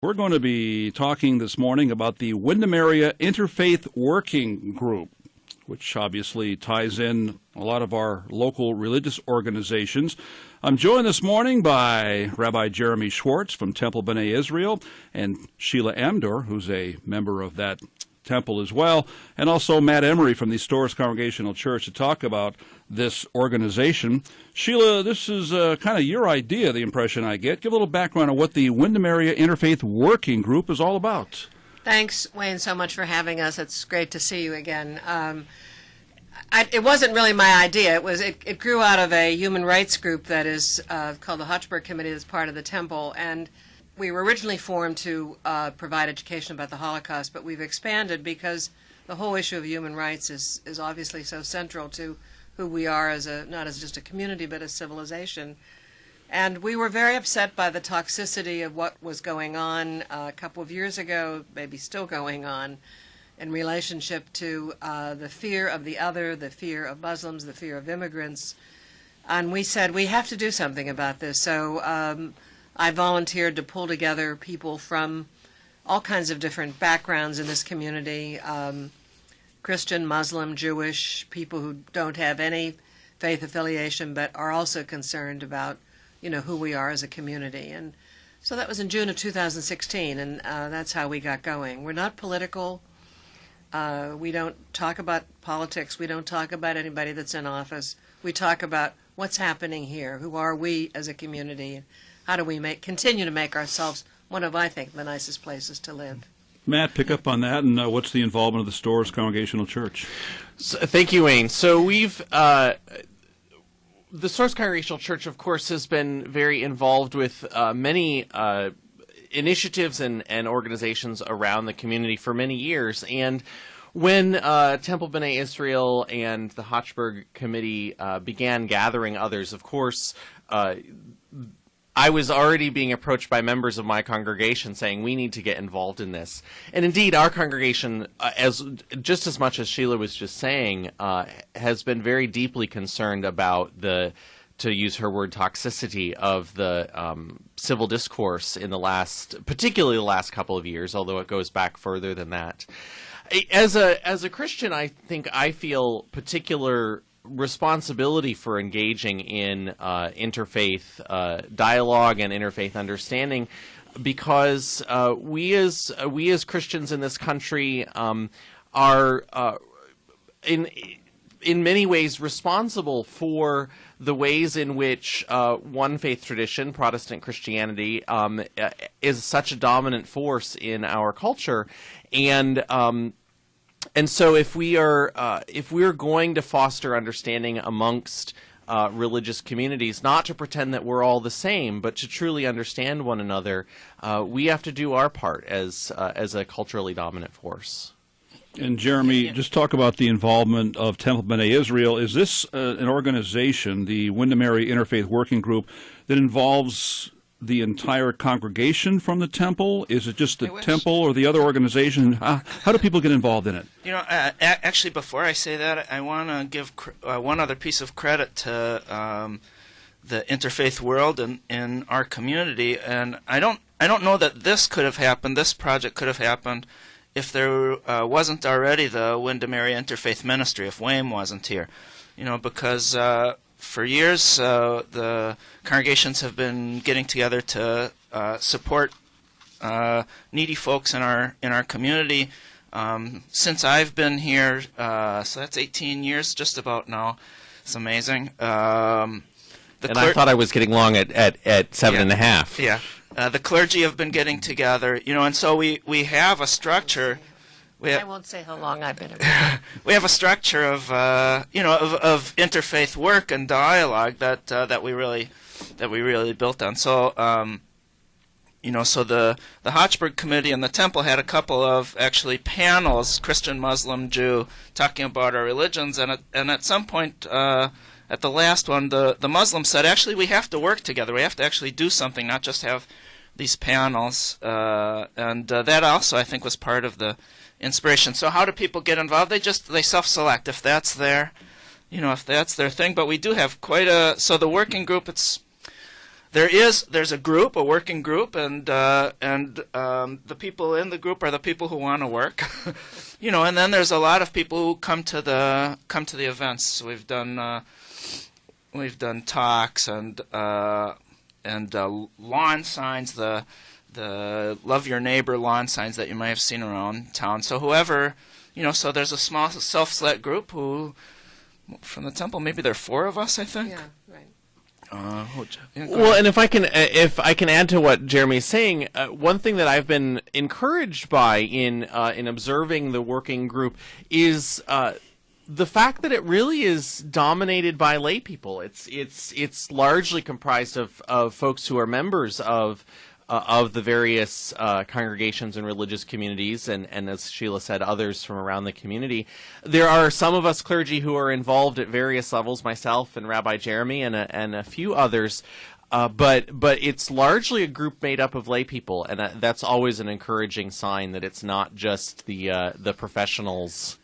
We're going to be talking this morning about the Windham Area Interfaith Working Group, which obviously ties in a lot of our local religious organizations. I'm joined this morning by Rabbi Jeremy Schwartz from Temple B'nai Israel and Sheila Amdur, who's a member of that temple as well, and also Matt Emery from the Storrs Congregational Church to talk about this organization. Sheila, this is kind of your idea, the impression I get. Give a little background on what the Windham Area Interfaith Working Group is all about. Thanks, Wayne, so much for having us. It's great to see you again. It wasn't really my idea. It grew out of a human rights group that is called the Hochberg Committee, that's part of the temple, and we were originally formed to provide education about the Holocaust, but we've expanded because the whole issue of human rights is obviously so central to who we are as not as just a community, but a civilization. And we were very upset by the toxicity of what was going on a couple of years ago, maybe still going on, in relationship to the fear of the other, the fear of Muslims, the fear of immigrants. And we said, we have to do something about this. So I volunteered to pull together people from all kinds of different backgrounds in this community, Christian, Muslim, Jewish, people who don't have any faith affiliation but are also concerned about, who we are as a community. And so that was in June of 2016, and that's how we got going. We're not political. We don't talk about politics. We don't talk about anybody that's in office. We talk about what's happening here. Who are we as a community? How do we continue to make ourselves one of, I think, the nicest places to live? Matt, pick up on that, and what's the involvement of the Storrs Congregational Church? Thank you, Wayne. So the Storrs Congregational Church, of course, has been very involved with many initiatives and organizations around the community for many years. And when Temple B'nai Israel and the Hochberg Committee began gathering others, of course, I was already being approached by members of my congregation saying we need to get involved in this. And indeed, our congregation, just as much as Sheila was just saying, has been very deeply concerned about to use her word, toxicity of the civil discourse in particularly the last couple of years, although it goes back further than that. As a Christian, I think I feel particular responsibility for engaging in interfaith dialogue and interfaith understanding, because we as Christians in this country are in many ways responsible for the ways in which one faith tradition, Protestant Christianity, is such a dominant force in our culture. And so if we are going to foster understanding amongst religious communities, not to pretend that we're all the same, but to truly understand one another, we have to do our part as a culturally dominant force. And Jeremy, just talk about the involvement of Temple B'nai Israel. Is this an organization, the Windham Area Interfaith Working Group, that involves the entire congregation from the temple? Is it just the temple or the other organization? How do people get involved in it? Actually, before I say that, I want to give one other piece of credit to the interfaith world in our community. And I don't know that this project could have happened if there wasn't already the Windham Area Interfaith Ministry, if Wayne wasn't here. Because for years, the congregations have been getting together to support needy folks in our community. Since I've been here, so that's 18 years, just about now. It's amazing. I thought I was getting long at 7.5. Yeah. The clergy have been getting together, and so we have a structure. I won't say how long I've been around. We have a structure of of interfaith work and dialogue that we really built on. So so the Hochberg Committee and the Temple had a couple of actually panels, Christian, Muslim, Jew, talking about our religions, and at some point at the last one, the Muslims said, actually, we have to work together. We have to actually do something, not just have these panels. And that also, I think, was part of the inspiration. So how do people get involved? They self-select if that's their thing. But we do have quite so the working group, there's a group, a working group, and the people in the group are the people who want to work, and then there's a lot of people who come to the events. So we've done talks and lawn signs, the Love Your Neighbor lawn signs that you might have seen around town. So whoever, so there's a small self-select group who, from the temple, maybe there are 4 of us, I think. Yeah, right. Well, and if I can add to what Jeremy's saying, one thing that I've been encouraged by in observing the working group is the fact that it really is dominated by lay people. It's largely comprised of folks who are members of the various congregations and religious communities, and as Sheila said, others from around the community. There are some of us clergy who are involved at various levels, myself and Rabbi Jeremy and a few others, but it's largely a group made up of lay people, and that's always an encouraging sign that it's not just the professionals.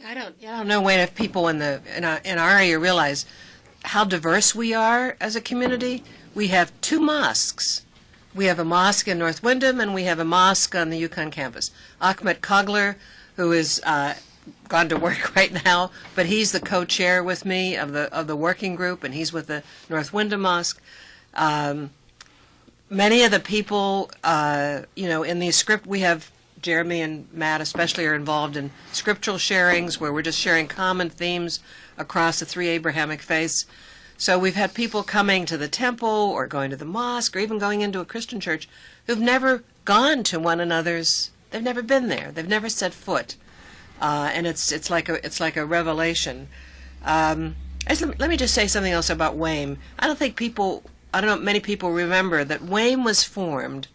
I don't know when if people in our area realize how diverse we are as a community. We have 2 mosques. We have a mosque in North Windham, and we have a mosque on the Yukon campus. Ahmed Kogler, who is gone to work right now, but he's the co-chair with me of the working group, and he's with the North Windham Mosque. Many of the people, in the script, we have Jeremy and Matt especially are involved in scriptural sharings, where we're just sharing common themes across the 3 Abrahamic faiths. So we've had people coming to the temple or going to the mosque or even going into a Christian church who've never gone to one another's. They've never been there. They've never set foot, and it's like a revelation. Let me just say something else about WAME. I don't know if many people remember that WAME was formed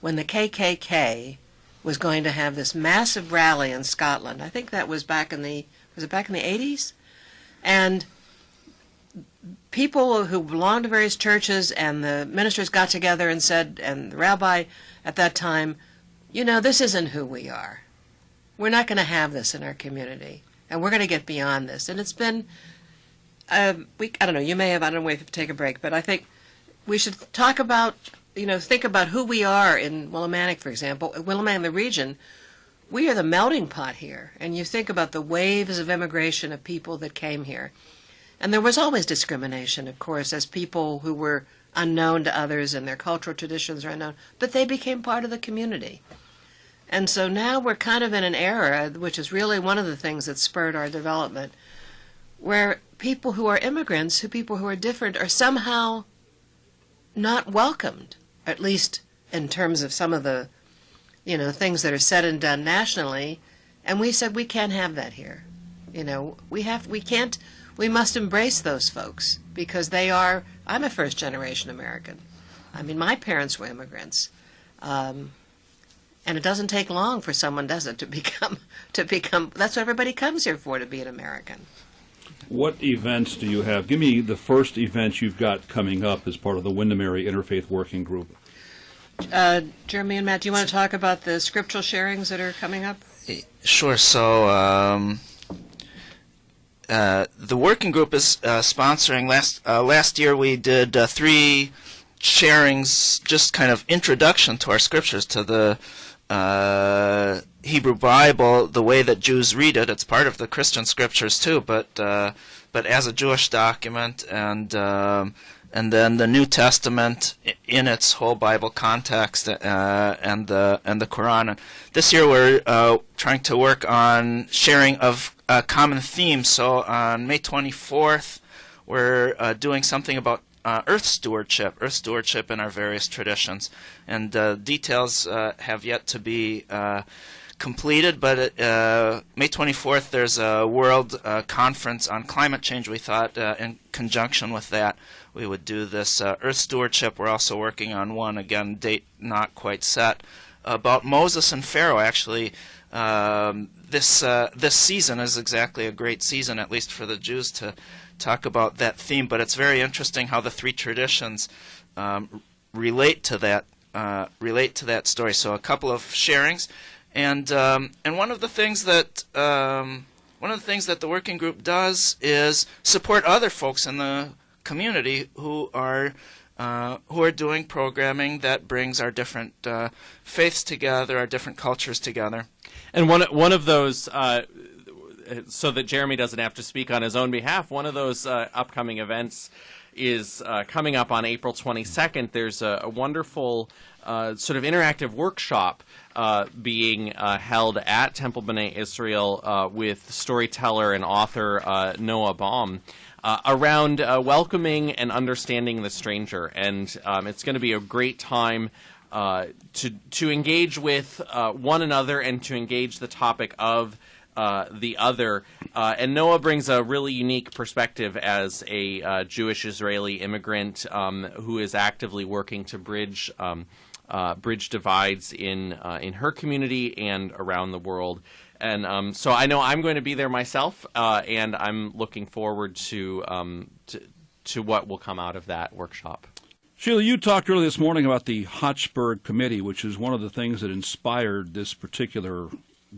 when the KKK was going to have this massive rally in Scotland. I think that was back in the 80s, and people who belonged to various churches and the ministers got together and said, and the rabbi at that time, this isn't who we are. We're not going to have this in our community, and we're going to get beyond this. And it's been, I don't know, I don't know if you take a break, but I think we should talk about, think about who we are in Willimantic, for example. In Willimantic, the region, we are the melting pot here. And you think about the waves of immigration of people that came here. And there was always discrimination, of course, as people who were unknown to others and their cultural traditions are unknown, but they became part of the community. And so now we're kind of in an era, which is really one of the things that spurred our development, where people who are immigrants, people who are different, are somehow not welcomed, at least in terms of some of the, things that are said and done nationally. And we said we can't have that here. We must embrace those folks because I'm a first-generation American. I mean, my parents were immigrants. And it doesn't take long for someone, does it, to become, that's what everybody comes here for, to be an American. What events do you have? Give me the first event you've got coming up as part of the Windham Area Interfaith Working Group. Jeremy and Matt, do you want to talk about the scriptural sharings that are coming up? Sure. So the working group is sponsoring. Last year we did 3 sharings, just kind of introduction to our scriptures, to the Hebrew Bible, the way that Jews read it. It's part of the Christian scriptures too, but as a Jewish document, and then the New Testament in its whole Bible context, and the Quran. And this year we're trying to work on sharing of common themes. So on May 24th, we're doing something about earth stewardship in our various traditions, and details have yet to be completed. But May 24th, there's a world conference on climate change. We thought in conjunction with that we would do this earth stewardship. We're also working on one, again, date not quite set, about Moses and Pharaoh. Actually, this season is exactly a great season, at least for the Jews, to talk about that theme. But it's very interesting how the 3 traditions relate to that story. So a couple of sharings, and one of the things that the working group does is support other folks in the community who are doing programming that brings our different faiths together, our different cultures together. And one of those, so that Jeremy doesn't have to speak on his own behalf, one of those upcoming events is coming up on April 22nd. There's a wonderful sort of interactive workshop being held at Temple B'nai Israel with storyteller and author Noah Baum around welcoming and understanding the stranger. And it's going to be a great time to engage with one another and to engage the topic of the other. And Noah brings a really unique perspective as a Jewish Israeli immigrant who is actively working to bridge divides in her community and around the world. And so I know I'm going to be there myself, and I'm looking forward to what will come out of that workshop. Sheila, you talked earlier this morning about the Hochberg Committee, which is one of the things that inspired this particular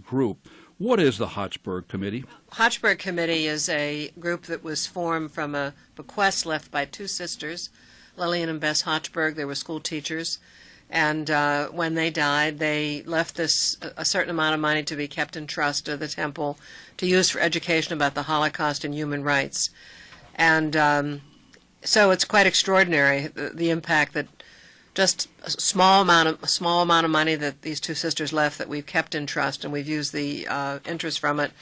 group. What is the Hochberg Committee? Hochberg Committee is a group that was formed from a bequest left by two sisters, Lillian and Bess Hochberg. They were school teachers. And when they died, they left a certain amount of money to be kept in trust of the temple to use for education about the Holocaust and human rights. And so it's quite extraordinary, the impact that just a small amount of money that these two sisters left that we've kept in trust, and we've used the interest from it.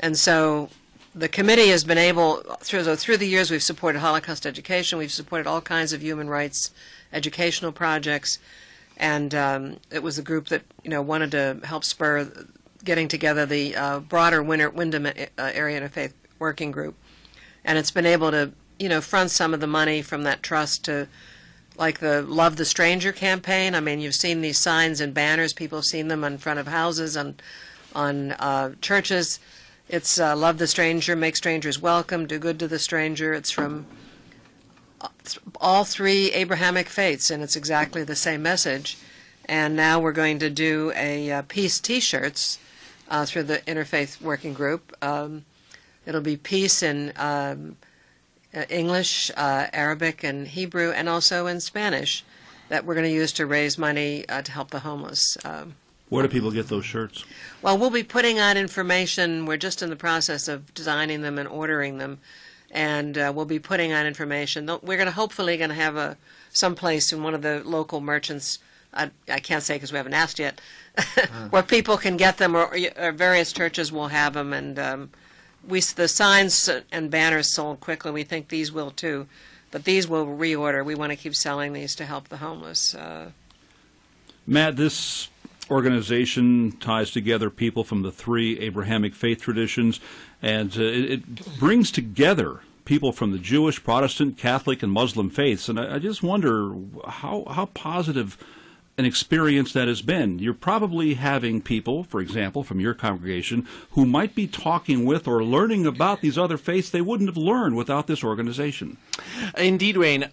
And so the committee has been able, through the years, we've supported Holocaust education, we've supported all kinds of human rights educational projects, and it was a group that wanted to help spur getting together the broader Windham area interfaith working group, and it's been able to front some of the money from that trust to, like the Love the Stranger campaign. I mean, you've seen these signs and banners, people have seen them in front of houses, on churches. It's Love the Stranger, Make Strangers Welcome, Do Good to the Stranger. It's from all three Abrahamic faiths, and it's exactly the same message. And now we're going to do a peace T-shirts through the Interfaith Working Group. It'll be peace in English, Arabic, and Hebrew, and also in Spanish, that we're going to use to raise money to help the homeless. Where do people get those shirts? Well, we'll be putting out information. We're just in the process of designing them and ordering them. And we'll be putting out information. We're hopefully going to have someplace in one of the local merchants, I can't say because we haven't asked yet, where people can get them, or various churches will have them. And the signs and banners sold quickly. We think these will too. But these will reorder. We want to keep selling these to help the homeless. Matt, this organization ties together people from the three Abrahamic faith traditions, and it brings together people from the Jewish, Protestant, Catholic, and Muslim faiths. And I just wonder how positive an experience that has been. You're probably having people, for example, from your congregation, who might be talking with or learning about these other faiths they wouldn't have learned without this organization. Indeed, Wayne.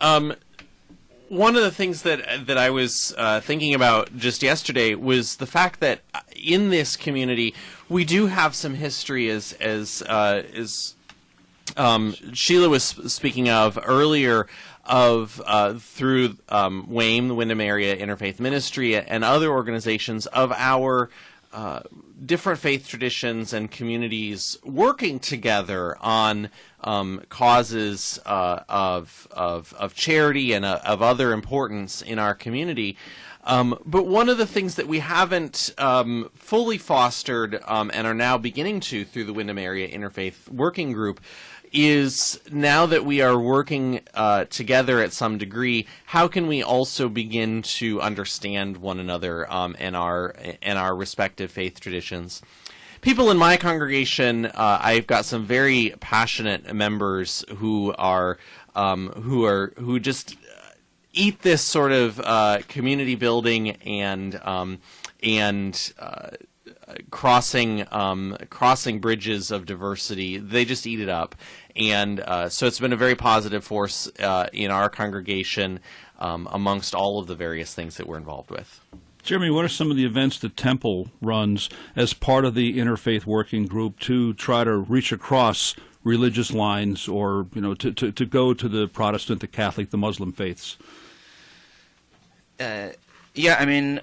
One of the things that I was thinking about just yesterday was the fact that in this community we do have some history, as Sheila was speaking of earlier, of through WAME, the Windham Area Interfaith Ministry, and other organizations of our different faith traditions and communities working together on causes of charity and of other importance in our community. But one of the things that we haven't fully fostered and are now beginning to through the Windham Area Interfaith Working Group is, now that we are working together at some degree, how can we also begin to understand one another and our respective faith traditions? People in my congregation, I've got some very passionate members who just eat this sort of community building and crossing bridges of diversity. They just eat it up, and so it's been a very positive force in our congregation amongst all of the various things that we're involved with. Jeremy, what are some of the events the Temple runs as part of the Interfaith Working Group to try to reach across religious lines, or to go to the Protestant, the Catholic, the Muslim faiths? Yeah, I mean,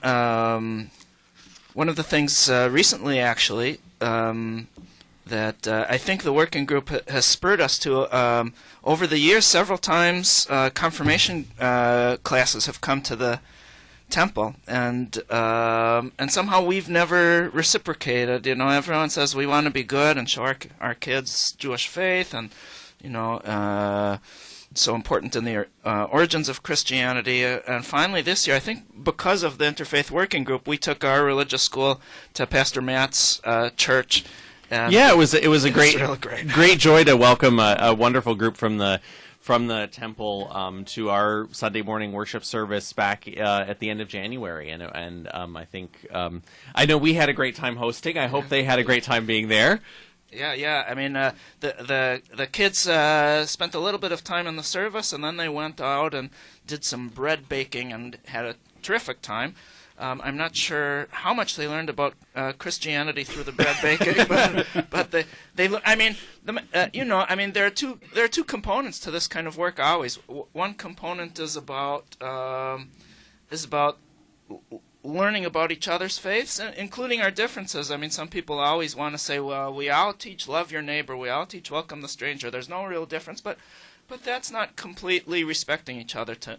one of the things recently, actually, that I think the working group has spurred us to, over the years, several times, confirmation classes have come to the temple, and somehow we've never reciprocated. Everyone says we want to be good and show our kids Jewish faith, and it's so important in the origins of Christianity. And finally, this year, I think because of the Interfaith Working Group, we took our religious school to Pastor Matt's church. And yeah, it was a great really great joy to welcome a wonderful group from the temple to our Sunday morning worship service back at the end of January, and I think I know we had a great time hosting. I hope they had a great time being there. Yeah. I mean, the kids spent a little bit of time in the service, and then they went out and did some bread baking and had a terrific time. I'm not sure how much they learned about Christianity through the bread baking, but there are two components to this kind of work always. One component is about learning about each other's faiths, including our differences. I mean, some people always want to say, well, we all teach love your neighbor, we all teach welcome the stranger. There's no real difference, but that's not completely respecting each other to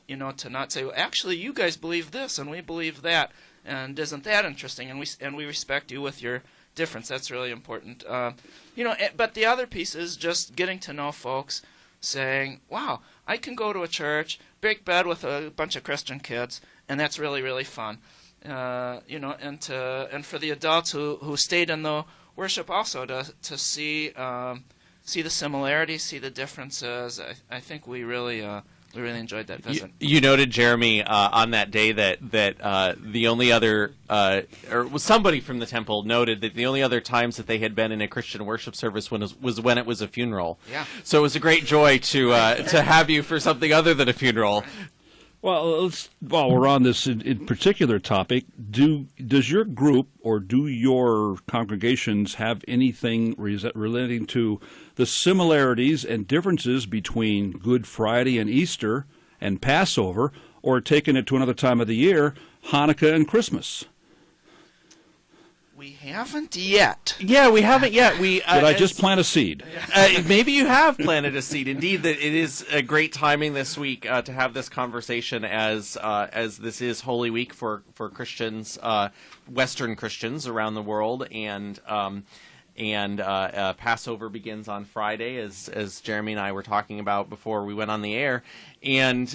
not say, well, actually, you guys believe this and we believe that, and isn't that interesting? And we respect you with your difference. That's really important. But the other piece is just getting to know folks, saying, wow, I can go to a church, break bread with a bunch of Christian kids, and that's really, really fun. And for the adults who stayed in the worship also to see the similarities, see the differences. I think we really enjoyed that visit. You noted, Jeremy, on that day that the only other, or somebody from the temple noted that the only other times that they had been in a Christian worship service was when it was a funeral. Yeah. So it was a great joy to have you for something other than a funeral. Well, while we're on this in particular topic, does your group or do your congregations have anything relating to the similarities and differences between Good Friday and Easter and Passover, or taking it to another time of the year, Hanukkah and Christmas? We haven't yet. Yeah, we haven't yet. Did I just plant a seed? Maybe you have planted a seed. Indeed, that it is a great timing this week to have this conversation as this is Holy Week for Christians, Western Christians around the world, and Passover begins on Friday, as Jeremy and I were talking about before we went on the air, and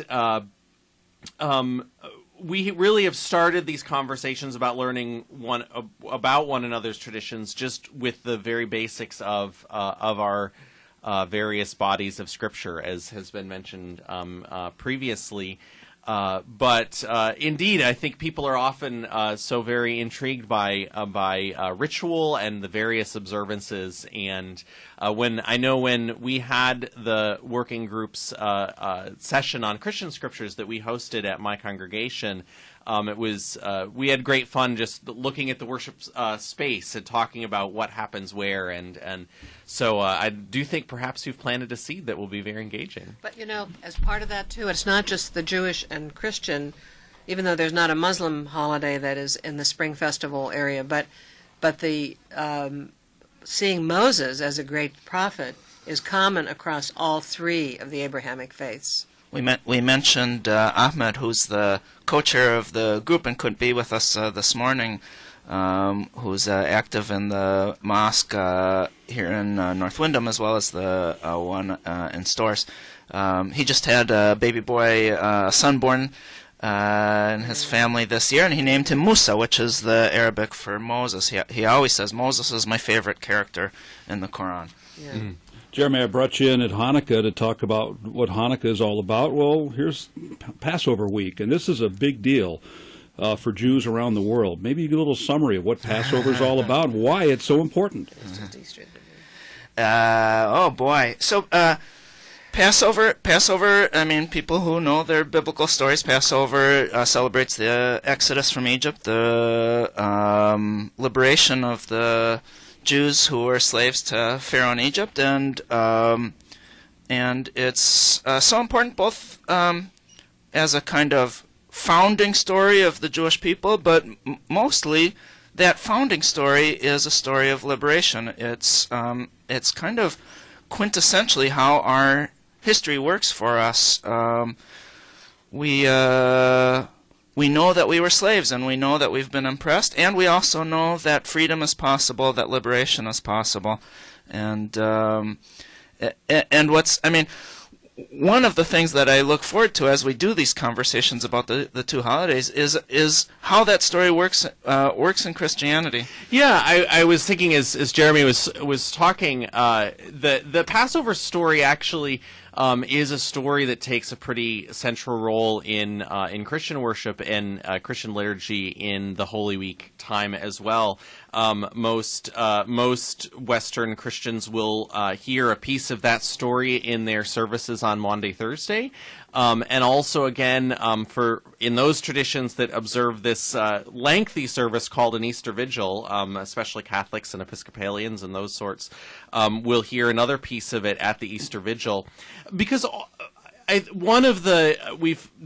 we really have started these conversations about learning about one another's traditions just with the very basics of our various bodies of Scripture, as has been mentioned previously. But indeed, I think people are often so very intrigued by ritual and the various observances. And when we had the working groups session on Christian scriptures that we hosted at my congregation, it was we had great fun just looking at the worship space and talking about what happens where, and so I do think perhaps you've planted a seed that will be very engaging. But as part of that too, it's not just the Jewish and Christian, even though there's not a Muslim holiday that is in the Spring Festival area, but the seeing Moses as a great prophet is common across all three of the Abrahamic faiths. We mentioned Ahmed, who's the co-chair of the group and couldn't be with us this morning, who's active in the mosque here in North Windham, as well as the one in Storrs. He just had a baby boy, a son born in his family this year, and he named him Musa, which is the Arabic for Moses. He always says, Moses is my favorite character in the Quran. Yeah. Mm. Jeremy, I brought you in at Hanukkah to talk about what Hanukkah is all about. Well, here's Passover week, and this is a big deal for Jews around the world. Maybe you get a little summary of what Passover is all about and why it's so important. Oh, boy. So, Passover, I mean, people who know their biblical stories, Passover celebrates the Exodus from Egypt, the liberation of the Jews who were slaves to Pharaoh in Egypt, and it's so important both as a kind of founding story of the Jewish people, but mostly that founding story is a story of liberation. It's kind of quintessentially how our history works for us. We know that we were slaves, and we know that we've been oppressed, and we also know that freedom is possible, that liberation is possible, and one of the things that I look forward to as we do these conversations about the two holidays is how that story works in Christianity. Yeah, I was thinking as Jeremy was talking, the Passover story actually is a story that takes a pretty central role in Christian worship and Christian liturgy in the Holy Week time as well. Most Western Christians will hear a piece of that story in their services on Maundy Thursday, and also again in those traditions that observe this lengthy service called an Easter Vigil, especially Catholics and Episcopalians and those sorts, will hear another piece of it at the Easter Vigil, because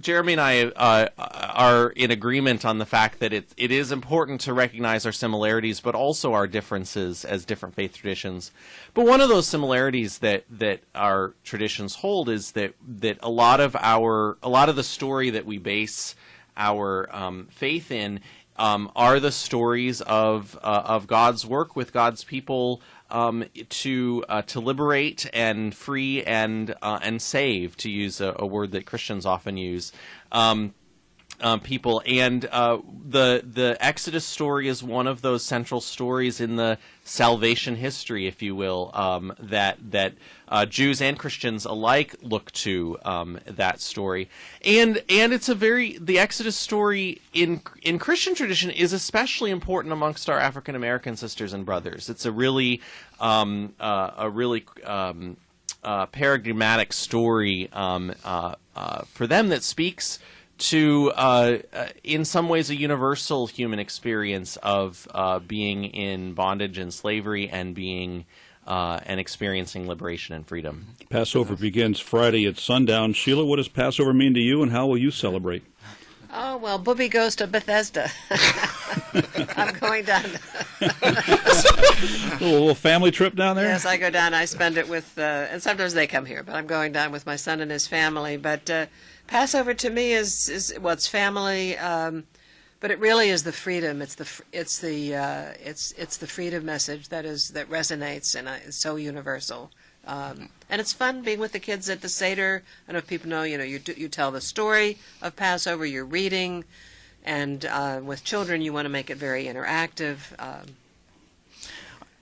Jeremy and I are in agreement on the fact that it is important to recognize our similarities, but also our differences as different faith traditions. But one of those similarities that our traditions hold is that a lot of the story that we base our faith in are the stories of God's work with God's people to liberate and free and save, to use a word that Christians often use, people. And the Exodus story is one of those central stories in the salvation history, if you will, that Jews and Christians alike look to that story. And it's the Exodus story in Christian tradition is especially important amongst our African American sisters and brothers. It's a really paradigmatic story for them that speaks to, in some ways, a universal human experience of being in bondage and slavery and being and experiencing liberation and freedom. Passover begins Friday at sundown. Sheila, what does Passover mean to you, and how will you celebrate? Oh, well, Booby goes to Bethesda. I'm going down. A little family trip down there? Yes, I go down. I spend it with, and sometimes they come here, but I'm going down with my son and his family. But Passover to me is it's family, but it really is the freedom. It's the freedom message that resonates, and it's so universal. And it's fun being with the kids at the Seder. I don't know if people know, you tell the story of Passover, you're reading, and with children you want to make it very interactive.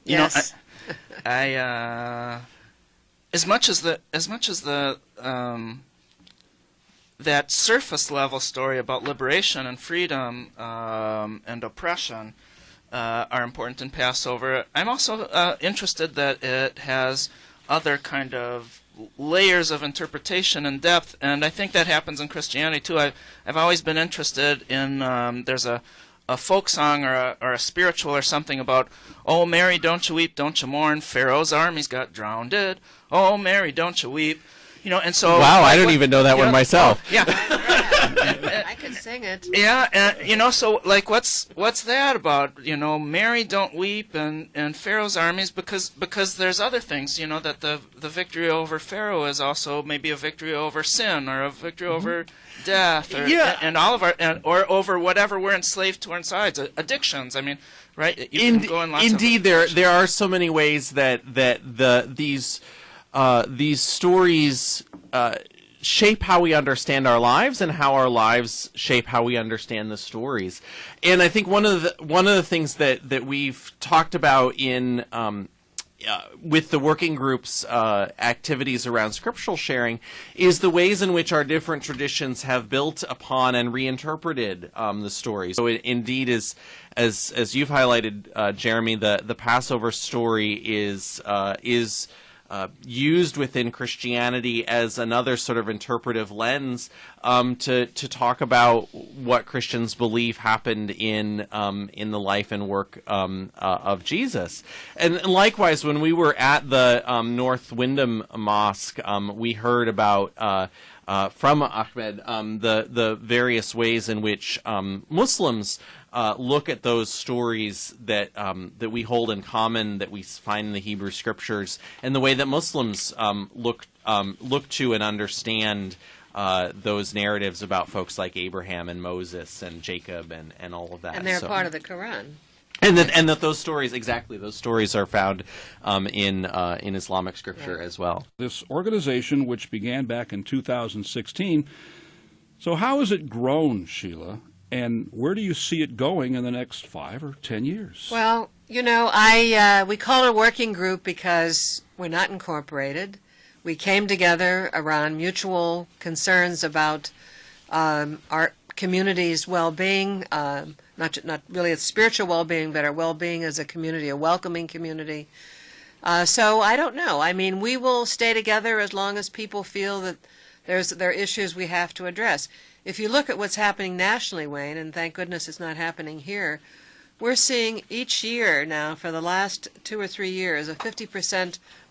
Yes. I as much as the that surface level story about liberation and freedom and oppression are important in Passover, I'm also interested that it has other kind of layers of interpretation and depth, and I think that happens in Christianity too. I've always been interested in there's a folk song or a spiritual or something about, "Oh Mary, don't you weep, don't you mourn, Pharaoh's armies got drowned. Oh Mary, don't you weep." And so wow, I don't even know that one myself. Yeah. I could sing it. Yeah, and so like what's that about? Mary don't weep and Pharaoh's armies, because there's other things. That the victory over Pharaoh is also maybe a victory over sin or a victory over death, or, and all of or over whatever we're enslaved to insides, addictions. I mean, right? You can go in lots indeed, there are so many ways that these stories shape how we understand our lives, and how our lives shape how we understand the stories. And I think one of the things that we've talked about in with the working group's activities around scriptural sharing is the ways in which our different traditions have built upon and reinterpreted the stories. So it indeed is, as you've highlighted, Jeremy, the Passover story is used within Christianity as another sort of interpretive lens to talk about what Christians believe happened in the life and work of Jesus. And likewise, when we were at the North Windham Mosque, we heard about from Ahmed the various ways in which Muslims look at those stories that we hold in common, that we find in the Hebrew Scriptures, and the way that Muslims look to and understand those narratives about folks like Abraham and Moses and Jacob and all of that. And they're part of the Quran. And that those stories, those stories are found in Islamic scripture as well. This organization, which began back in 2016, so how has it grown, Sheila? And where do you see it going in the next 5 or 10 years? Well, we call it a working group because we're not incorporated. We came together around mutual concerns about our community's well-being, not really its spiritual well-being, but our well-being as a community, a welcoming community. So I don't know. I mean, we will stay together as long as people feel that there are issues we have to address. If you look at what's happening nationally, Wayne, and thank goodness it's not happening here, we're seeing each year now for the last 2 or 3 years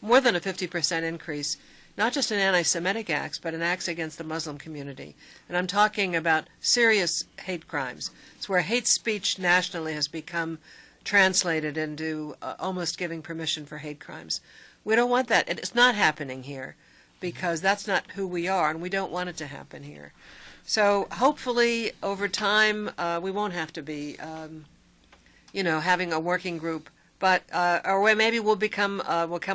more than a 50% increase, not just in anti-Semitic acts, but in acts against the Muslim community. And I'm talking about serious hate crimes. It's where hate speech nationally has become translated into almost giving permission for hate crimes. We don't want that. It's not happening here because that's not who we are, and we don't want it to happen here. So hopefully over time we won't have to be, having a working group, but or maybe we'll become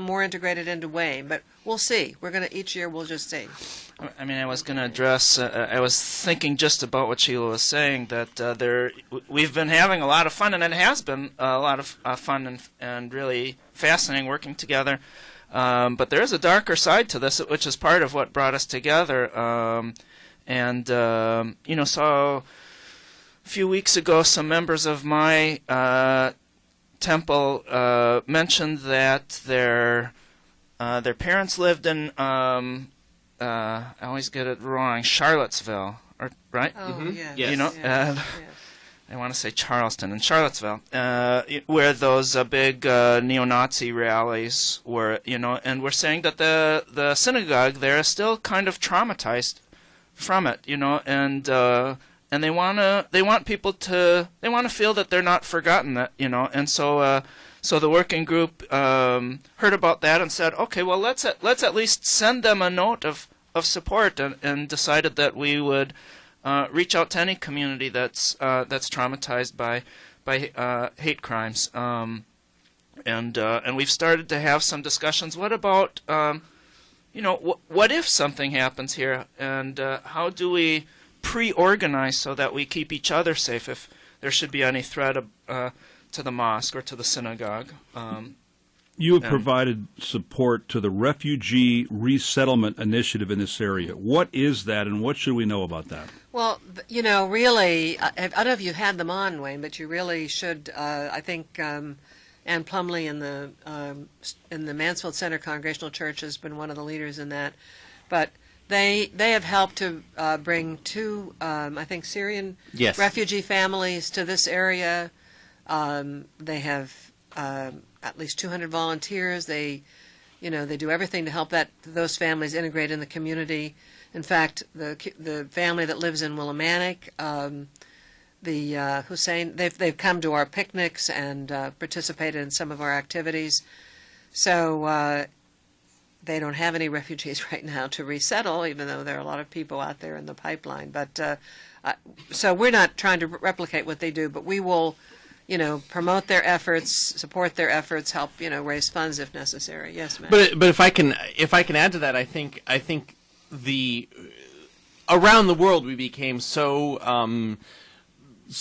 more integrated into Wayne. But we'll see. Each year we'll just see. I mean, I was going to address. I was thinking just about what Sheila was saying, that we've been having a lot of fun, and it has been a lot of fun and really fascinating working together. But there is a darker side to this, which is part of what brought us together. So a few weeks ago, some members of my temple mentioned that their parents lived in I always get it wrong, Charlottesville, right? Oh, Mm-hmm. yes. Yes. Yes. I want to say Charleston and Charlottesville, where those big neo-Nazi rallies were, and we're saying that the synagogue there is still kind of traumatized from it, and they want people to feel that they're not forgotten, that and so the working group heard about that and said, okay, well let's at least send them a note of support, and decided that we would reach out to any community that's traumatized by hate crimes, and we've started to have some discussions. What about what if something happens here, and how do we pre-organize so that we keep each other safe if there should be any threat to the mosque or to the synagogue? You have provided support to the Refugee Resettlement Initiative in this area. What is that, and what should we know about that? Well, really, I don't know if you had them on, Wayne, but you really should. I think Ann Plumley in the Mansfield Center Congregational Church has been one of the leaders in that. But they have helped to bring 2, I think, Syrian refugee families to this area. They have at least 200 volunteers. They do everything to help those families integrate in the community. In fact, the family that lives in Willimantic, the Hussein, they've come to our picnics and participated in some of our activities. So they don't have any refugees right now to resettle, even though there are a lot of people out there in the pipeline. But so we're not trying to replicate what they do, but we will, promote their efforts, support their efforts, help, raise funds if necessary. Yes, ma'am. But if I can add to that, I think around the world we became so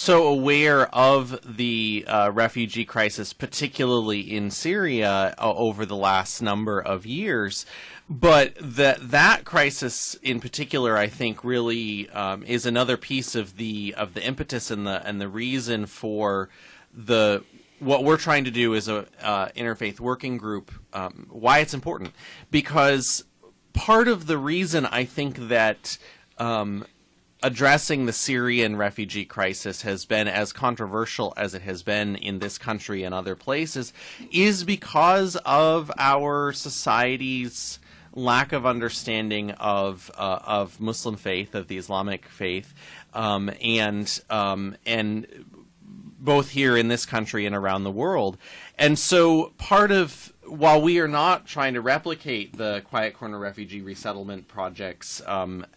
aware of the refugee crisis, particularly in Syria, over the last number of years. But that crisis in particular, I think, really is another piece of the impetus and the reason for the what we're trying to do is a interfaith working group. Why it's important, because part of the reason I think that addressing the Syrian refugee crisis has been as controversial as it has been in this country and other places is because of our society's lack of understanding of Muslim faith, of the Islamic faith, and both here in this country and around the world. And so while we are not trying to replicate the Quiet Corner Refugee Resettlement Project's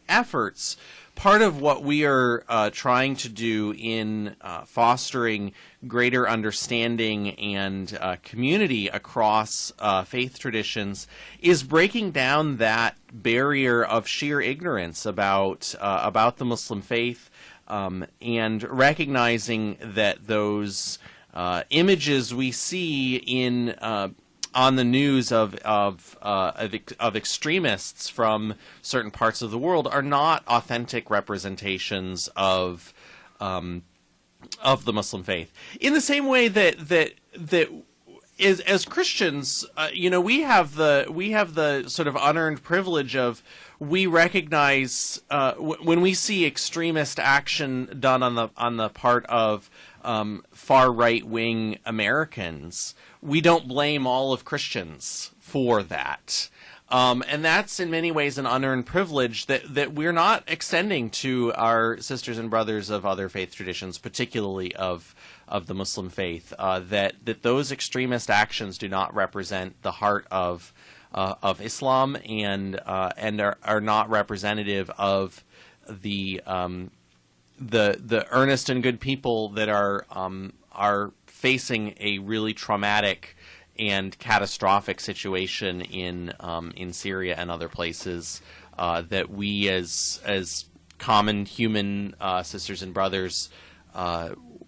efforts, part of what we are trying to do in fostering greater understanding and community across faith traditions is breaking down that barrier of sheer ignorance about the Muslim faith, and recognizing that those images we see in on the news of extremists from certain parts of the world are not authentic representations of the Muslim faith. In the same way that as Christians, we have the sort of unearned privilege of, we recognize when we see extremist action done on the part of far right wing Americans, we don't blame all of Christians for that. And that's in many ways an unearned privilege that we're not extending to our sisters and brothers of other faith traditions, particularly of the Muslim faith. That those extremist actions do not represent the heart of Islam, and are not representative of the earnest and good people that are facing a really traumatic and catastrophic situation in Syria and other places, that we as common human sisters and brothers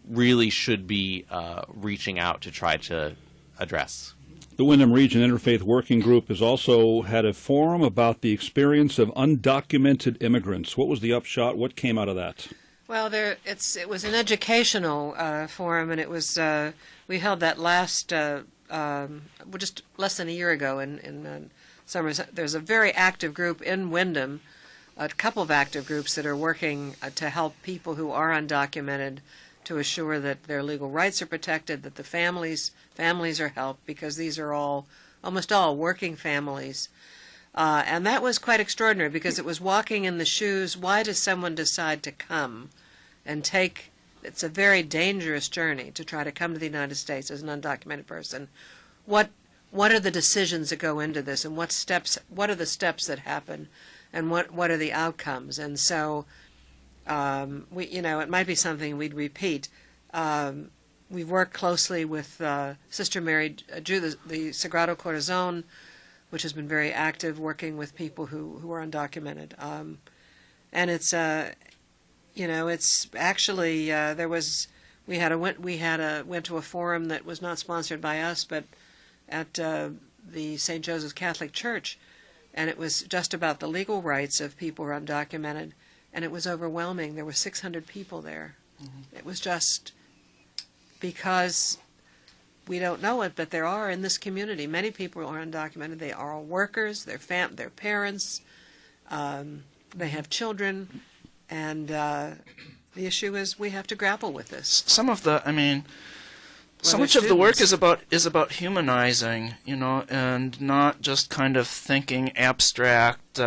really should be reaching out to try to address. The Windham Region Interfaith Working Group has also had a forum about the experience of undocumented immigrants. What was the upshot? What came out of that? Well, it was an educational forum, and it was we held that last just less than a year ago in Summers. There's a very active group in Windham, a couple of active groups that are working to help people who are undocumented, to assure that their legal rights are protected, that the families are helped, because these are almost all working families. And that was quite extraordinary, because it was walking in the shoes. Why does someone decide to come and it's a very dangerous journey to try to come to the United States as an undocumented person. What are the decisions that go into this, and what are the steps that happen, and what are the outcomes? And so it might be something we'd repeat. We've worked closely with Sister Mary Drew, the Sagrado Corazon, which has been very active, working with people who are undocumented. And it's it's actually went to a forum that was not sponsored by us, but at the St. Joseph's Catholic Church, and it was just about the legal rights of people who are undocumented, and it was overwhelming. There were 600 people there. Mm-hmm. It was just because we don't know it, but there are in this community many people who are undocumented. They are all workers, their parents, they have children, and the issue is we have to grapple with this. So much of the work is about humanizing, and not just kind of thinking abstract.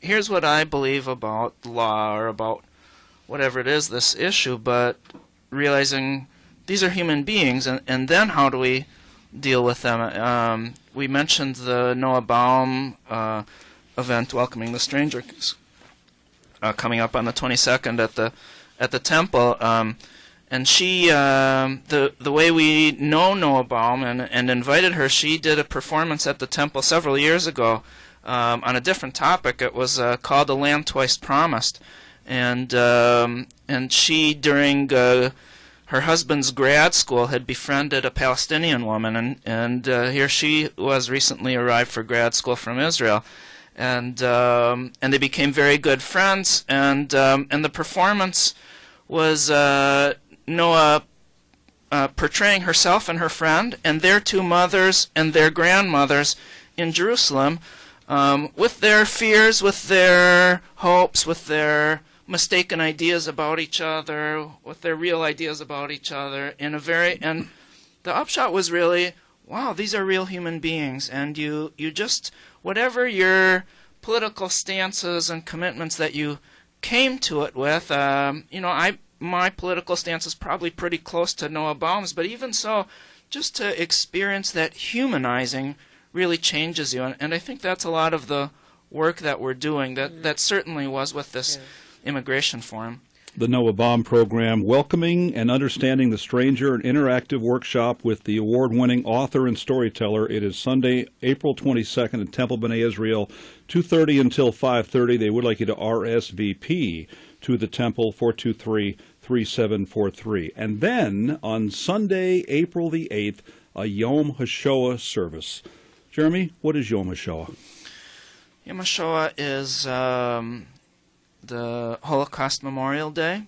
Here's what I believe about law or about whatever it is, this issue, but realizing these are human beings, and then how do we deal with them? We mentioned the Noah Baum event, Welcoming the Stranger, coming up on the 22nd at the temple, and she, the way we know Noah Baum and invited her, she did a performance at the temple several years ago on a different topic. It was called "The Land Twice Promised," and she, during her husband's grad school, had befriended a Palestinian woman, and here she was recently arrived for grad school from Israel, and they became very good friends, and the performance was Noah portraying herself and her friend and their two mothers and their grandmothers in Jerusalem, with their fears, with their hopes, with their mistaken ideas about each other, with their real ideas about each other, and the upshot was really, wow, these are real human beings, and you just, whatever your political stances and commitments that you came to it with, my political stance is probably pretty close to Noah Baum's, but even so, just to experience that humanizing really changes you, and I think that's a lot of the work that we're doing. That certainly was with this immigration forum. The Noah Baum program, Welcoming and Understanding the Stranger, an interactive workshop with the award-winning author and storyteller. It is Sunday, April 22nd at Temple B'nai Israel, 2:30 until 5:30. They would like you to RSVP to the Temple, 423-3743. And then on Sunday, April the 8th, a Yom HaShoah service. Jeremy, what is Yom HaShoah? Yom HaShoah is the Holocaust Memorial Day.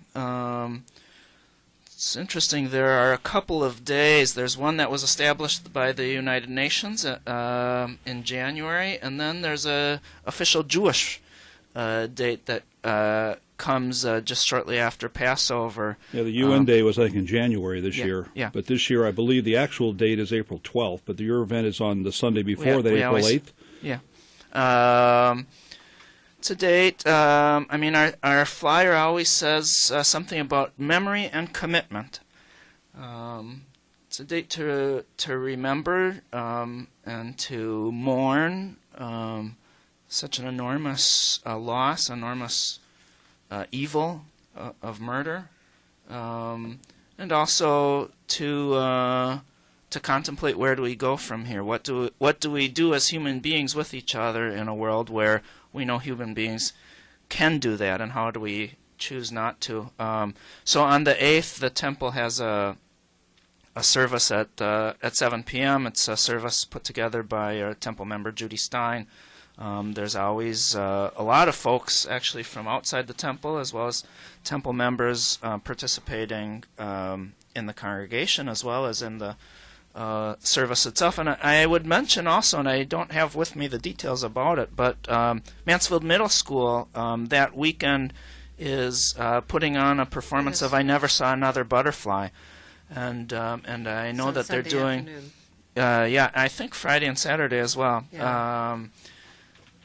It's interesting, there are a couple of days. There's one that was established by the United Nations in January, and then there's a official Jewish date that comes just shortly after Passover. Yeah, the UN Day was, I think, in January this year. Yeah. But this year, I believe the actual date is April 12th, but your event is on the Sunday before that, April 8th? Yeah. To date, our flyer always says something about memory and commitment. It's a date to remember and to mourn such an enormous loss, enormous evil of murder, and also to contemplate, where do we go from here? What do we do as human beings with each other in a world where we know human beings can do that, and how do we choose not to? So on the 8th, the temple has a service at 7 p.m. It's a service put together by our temple member Judy Stein. There's always a lot of folks actually from outside the temple, as well as temple members participating in the congregation, as well as in the service itself. And I would mention also, and I don't have with me the details about it, but Mansfield Middle School that weekend is putting on a performance of I Never Saw Another Butterfly, and I know that they're doing I think Friday and Saturday as well.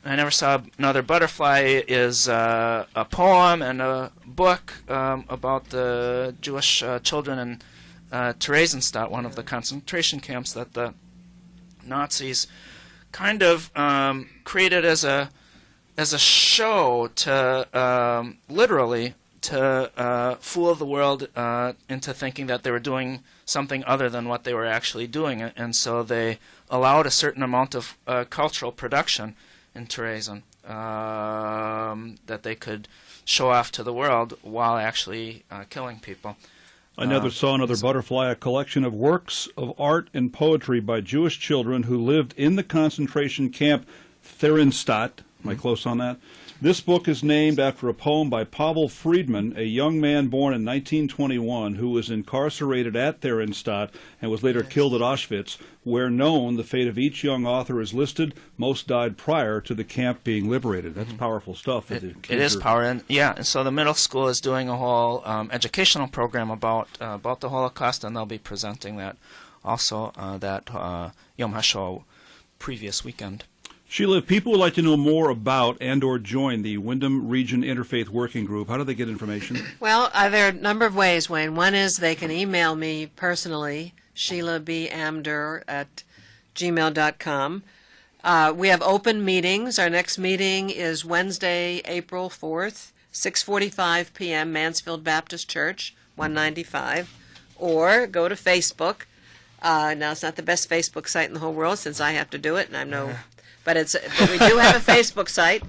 I Never Saw Another Butterfly is a poem and a book about the Jewish children in Theresienstadt, one of the concentration camps that the Nazis kind of created as a show to literally to fool the world into thinking that they were doing something other than what they were actually doing, and so they allowed a certain amount of cultural production in Theresian that they could show off to the world while actually killing people. I Never Saw Another Butterfly, a collection of works of art and poetry by Jewish children who lived in the concentration camp Theresienstadt. Am I close on that? This book is named after a poem by Pavel Friedman, a young man born in 1921 who was incarcerated at Theresienstadt and was later killed at Auschwitz. Where known, the fate of each young author is listed. Most died prior to the camp being liberated. That's powerful stuff. It is powerful. And so the middle school is doing a whole educational program about the Holocaust, and they'll be presenting that also that Yom HaShoah previous weekend. Sheila, if people would like to know more about and or join the Windham Region Interfaith Working Group, how do they get information? Well, there are a number of ways, Wayne. One is they can email me personally, SheilaBAmdur@gmail.com. We have open meetings. Our next meeting is Wednesday, April 4th, 6:45 p.m., Mansfield Baptist Church, 195. Or go to Facebook. Now, it's not the best Facebook site in the whole world since I have to do it, and I'm no... But we do have a Facebook site,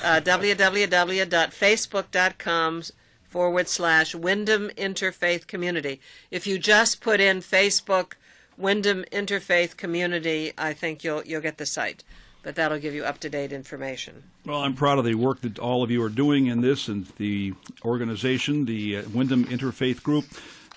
www.facebook.com/Windham Interfaith Community. If you just put in Facebook Windham Interfaith Community, I think you'll get the site. But that'll give you up-to-date information. Well, I'm proud of the work that all of you are doing in this and the organization, the Windham Interfaith Group.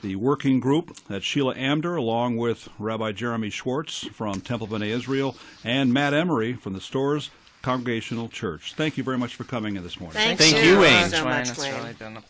the working group. That's Sheila Amdur, along with Rabbi Jeremy Schwartz from Temple B'nai Israel, and Matt Emery from the Storrs Congregational Church. Thank you very much for coming in this morning. Thank you, Wayne. so much, It's Wayne. really been a